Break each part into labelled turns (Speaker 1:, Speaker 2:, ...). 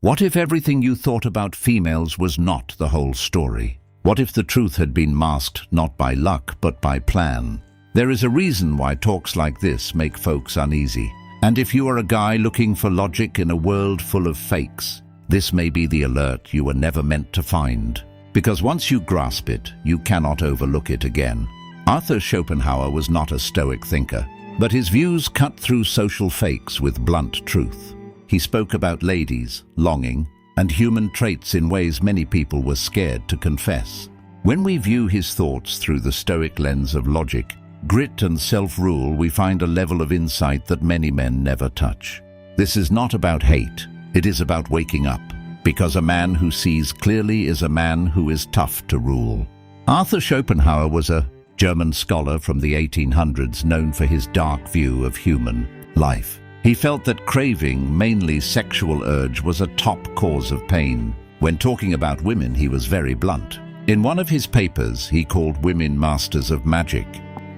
Speaker 1: What if everything you thought about females was not the whole story? What if the truth had been masked not by luck but by plan? There is a reason why talks like this make folks uneasy. And if you are a guy looking for logic in a world full of fakes, this may be the alert you were never meant to find. Because once you grasp it, you cannot overlook it again. Arthur Schopenhauer was not a Stoic thinker, but his views cut through social fakes with blunt truth. He spoke about ladies, longing, and human traits in ways many people were scared to confess. When we view his thoughts through the Stoic lens of logic, grit and self-rule, we find a level of insight that many men never touch. This is not about hate, it is about waking up, because a man who sees clearly is a man who is tough to rule. Arthur Schopenhauer was a German scholar from the 1800s known for his dark view of human life. He felt that craving, mainly sexual urge, was a top cause of pain. When talking about women, he was very blunt. In one of his papers, he called women masters of magic.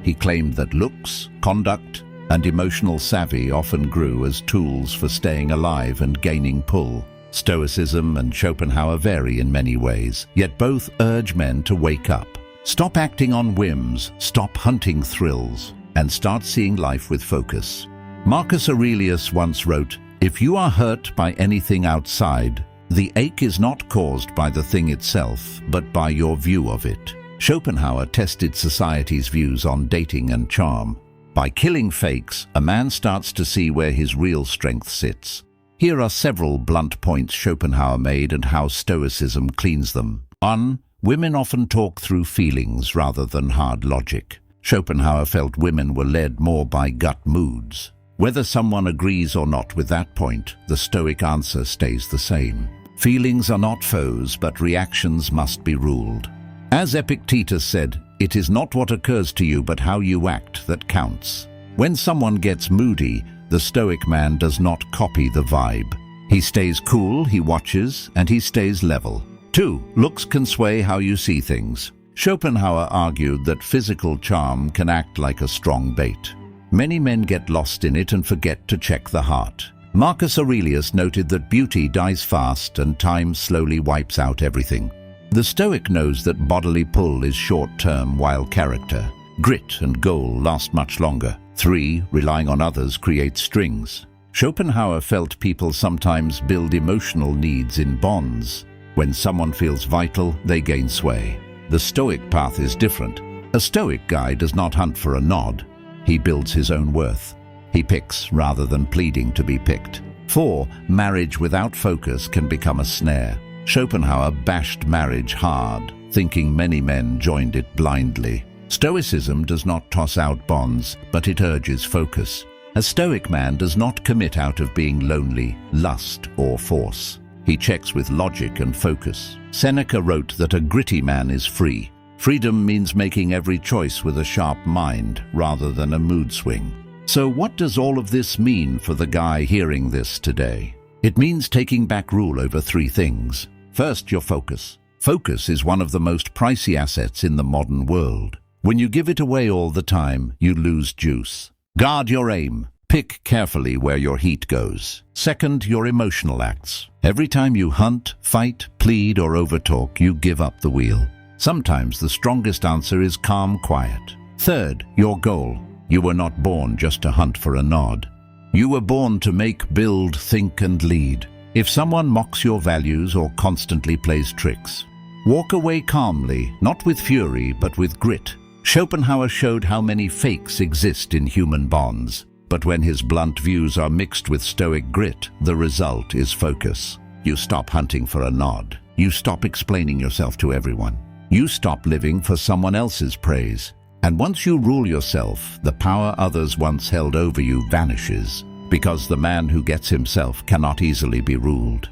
Speaker 1: He claimed that looks, conduct, and emotional savvy often grew as tools for staying alive and gaining pull. Stoicism and Schopenhauer vary in many ways, yet both urge men to wake up. Stop acting on whims, stop hunting thrills, and start seeing life with focus. Marcus Aurelius once wrote, "If you are hurt by anything outside, the ache is not caused by the thing itself, but by your view of it." Schopenhauer tested society's views on dating and charm. By killing fakes, a man starts to see where his real strength sits. Here are several blunt points Schopenhauer made and how Stoicism cleans them. 1. Women often talk through feelings rather than hard logic. Schopenhauer felt women were led more by gut moods. Whether someone agrees or not with that point, the Stoic answer stays the same. Feelings are not foes, but reactions must be ruled. As Epictetus said, "It is not what occurs to you but how you act that counts." When someone gets moody, the Stoic man does not copy the vibe. He stays cool, he watches, and he stays level. 2. Looks can sway how you see things. Schopenhauer argued that physical charm can act like a strong bait. Many men get lost in it and forget to check the heart. Marcus Aurelius noted that beauty dies fast and time slowly wipes out everything. The Stoic knows that bodily pull is short-term while character, grit and goal last much longer. 3. Relying on others creates strings. Schopenhauer felt people sometimes build emotional needs in bonds. When someone feels vital, they gain sway. The Stoic path is different. A Stoic guy does not hunt for a nod. He builds his own worth. He picks rather than pleading to be picked. 4. Marriage without focus can become a snare. Schopenhauer bashed marriage hard, thinking many men joined it blindly. Stoicism does not toss out bonds, but it urges focus. A Stoic man does not commit out of being lonely, lust, or force. He checks with logic and focus. Seneca wrote that a gritty man is free. Freedom means making every choice with a sharp mind rather than a mood swing. So what does all of this mean for the guy hearing this today? It means taking back rule over 3 things. First, your focus. Focus is one of the most pricey assets in the modern world. When you give it away all the time, you lose juice. Guard your aim. Pick carefully where your heat goes. Second, your emotional acts. Every time you hunt, fight, plead, or overtalk, you give up the wheel. Sometimes the strongest answer is calm quiet. Third, your goal. You were not born just to hunt for a nod. You were born to make, build, think, and lead. If someone mocks your values or constantly plays tricks, walk away calmly, not with fury, but with grit. Schopenhauer showed how many fakes exist in human bonds. But when his blunt views are mixed with Stoic grit, the result is focus. You stop hunting for a nod. You stop explaining yourself to everyone. You stop living for someone else's praise. And once you rule yourself, the power others once held over you vanishes, because the man who gets himself cannot easily be ruled.